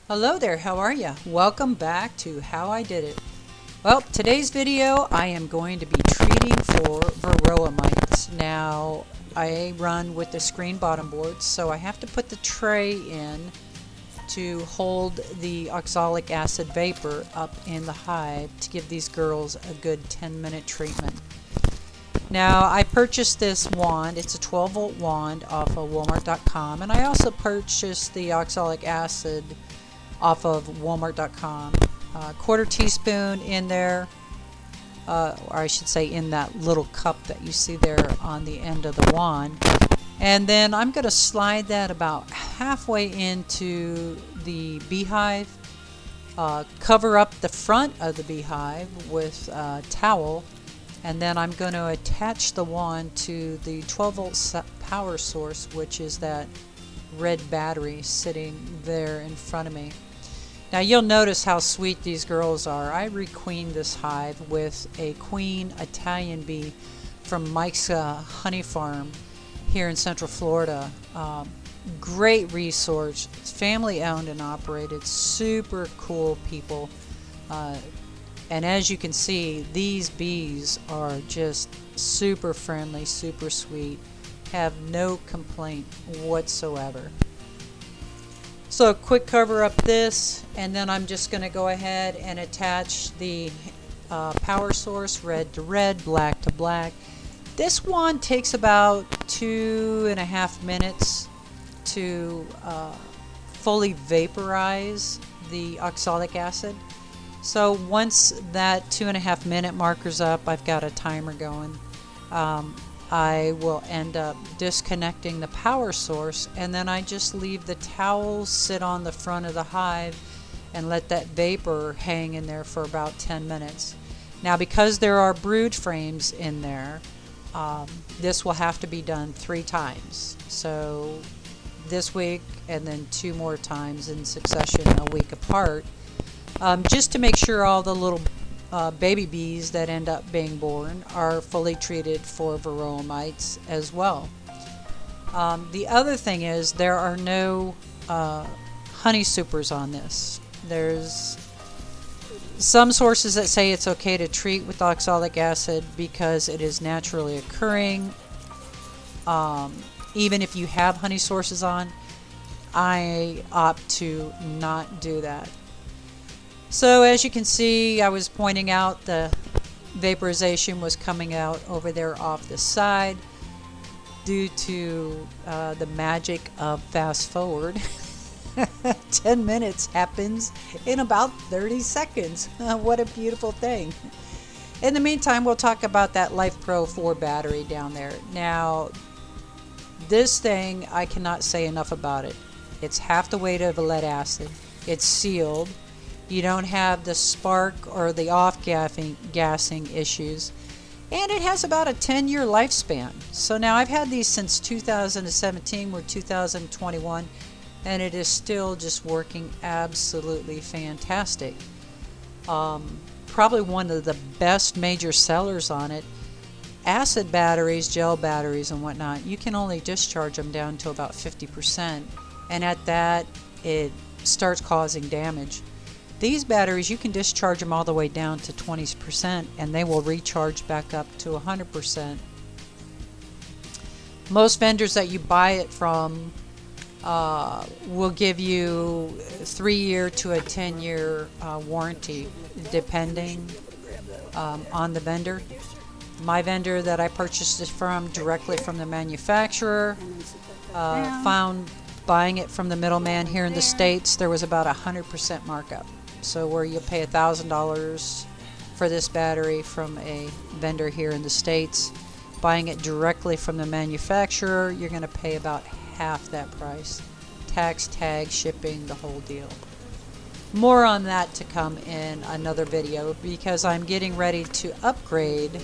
Hello there, how are ya? Welcome back to How I Did It. Well, today's video I am going to be treating for varroa mites. Now, I run with the screen bottom boards, so I have to put the tray in to hold the oxalic acid vapor up in the hive to give these girls a good 10-minute treatment. Now, I purchased this wand. It's a 12-volt wand off of Walmart.com, and I also purchased the oxalic acid off of Walmart.com. Quarter teaspoon in there, or I should say in that little cup that you see there on the end of the wand. And then I'm going to slide that about halfway into the beehive, cover up the front of the beehive with a towel, and then I'm going to attach the wand to the 12-volt power source, which is that red battery sitting there in front of me. Now you'll notice how sweet these girls are. I requeened this hive with a queen Italian bee from Mike's honey farm here in Central Florida. Great resource, family owned and operated, super cool people. And as you can see, these bees are just super friendly, super sweet, have no complaint whatsoever. So quick cover up this, and then I'm just going to go ahead and attach the power source, red to red, black to black. This wand takes about 2.5 minutes to fully vaporize the oxalic acid. So once that 2.5 minute marker's up, I've got a timer going. I will end up disconnecting the power source, and then I just leave the towels sit on the front of the hive and let that vapor hang in there for about 10 minutes. Now, because there are brood frames in there, this will have to be done 3 times. So this week and then 2 more times in succession, a week apart, just to make sure all the little baby bees that end up being born are fully treated for varroa mites as well. The other thing is there are no honey supers on this. There's some sources that say it's okay to treat with oxalic acid because it is naturally occurring. Even if you have honey sources on, I opt to not do that. So as you can see, I was pointing out the vaporization was coming out over there off the side due to the magic of fast forward. 10 minutes happens in about 30 seconds. What a beautiful thing. In the meantime, we'll talk about that Life Pro 4 battery down there. Now, this thing, I cannot say enough about it. It's half the weight of a lead acid. It's sealed. You don't have the spark or the off-gassing issues. And it has about a 10-year lifespan. So now I've had these since 2017, we're 2021, and it is still just working absolutely fantastic. Probably one of the best major sellers on it. Acid batteries, gel batteries, and whatnot, you can only discharge them down to about 50%. And at that, it starts causing damage. These batteries, you can discharge them all the way down to 20% and they will recharge back up to 100%. Most vendors that you buy it from will give you 3-year to a 10-year warranty depending on the vendor. My vendor that I purchased it from directly from the manufacturer found buying it from the middleman here in the States, there was about 100% markup. So where you'll pay $1,000 for this battery from a vendor here in the States, buying it directly from the manufacturer, you're going to pay about half that price. Tax, tag, shipping, the whole deal. More on that to come in another video because I'm getting ready to upgrade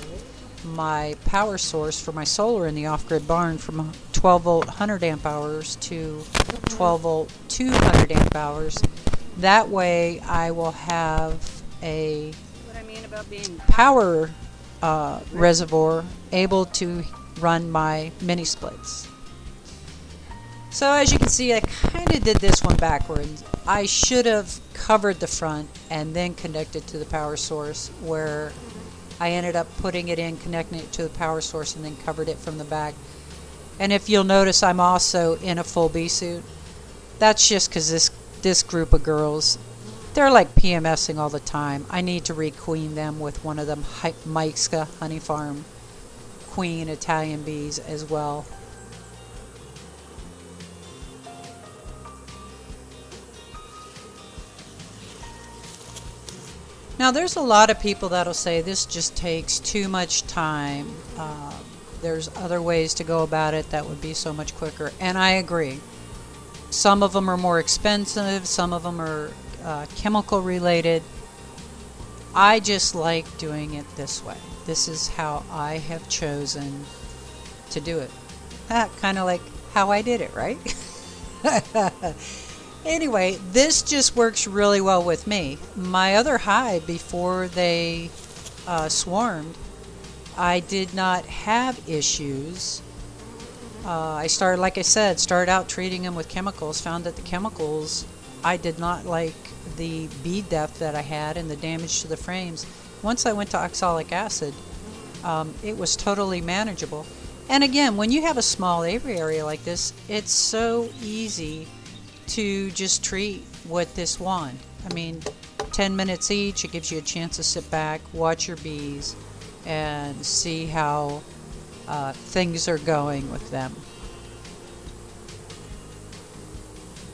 my power source for my solar in the off-grid barn from 12-volt 100 amp hours to 12-volt 200 amp hours. That way I will have a power reservoir able to run my mini splits. So as you can see, I kind of did this one backwards. I should have covered the front and then connected to the power source, where I ended up putting it in, connecting it to the power source, and then covered it from the back. And if you'll notice, I'm also in a full bee suit. That's just because this group of girls, they're like PMSing all the time. I need to requeen them with one of them Mikeska Honey Farm queen Italian bees as well. Now there's a lot of people that'll say this just takes too much time. There's other ways to go about it that would be so much quicker, and I agree. Some of them are more expensive, some of them are chemical related. I just like doing it this way. This is how I have chosen to do it. Kind of like how I did it, right? Anyway, this just works really well with me. My other hive, before they swarmed, I did not have issues. I started, like I said, started out treating them with chemicals, found that the chemicals, I did not like the bee death that I had and the damage to the frames. Once I went to oxalic acid, it was totally manageable. And again, when you have a small aviary area like this, it's so easy to just treat with this wand. I mean, 10 minutes each, it gives you a chance to sit back, watch your bees, and see how things are going with them.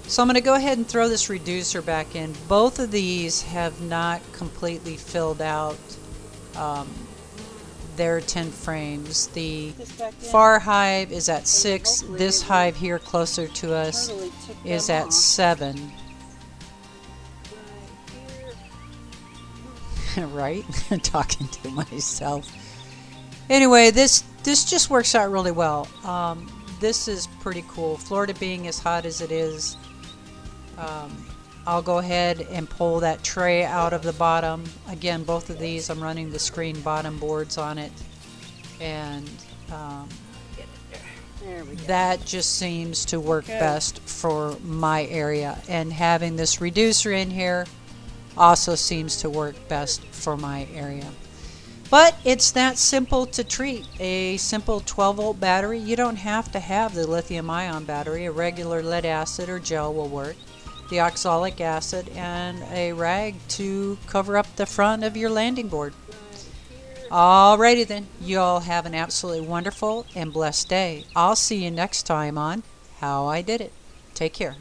So I'm going to go ahead and throw this reducer back in. Both of these have not completely filled out their 10 frames. The far hive is at 6. This hive here closer to us is at 7. Right? Talking to myself. Anyway, this just works out really well. This is pretty cool. Florida being as hot as it is, I'll go ahead and pull that tray out of the bottom. Again, both of these I'm running the screen bottom boards on it, and that just seems to work best for my area. And having this reducer in here also seems to work best for my area. But it's that simple to treat. A simple 12-volt battery. You don't have to have the lithium-ion battery. A regular lead acid or gel will work. The oxalic acid and a rag to cover up the front of your landing board. Alrighty then. You all have an absolutely wonderful and blessed day. I'll see you next time on How I Did It. Take care.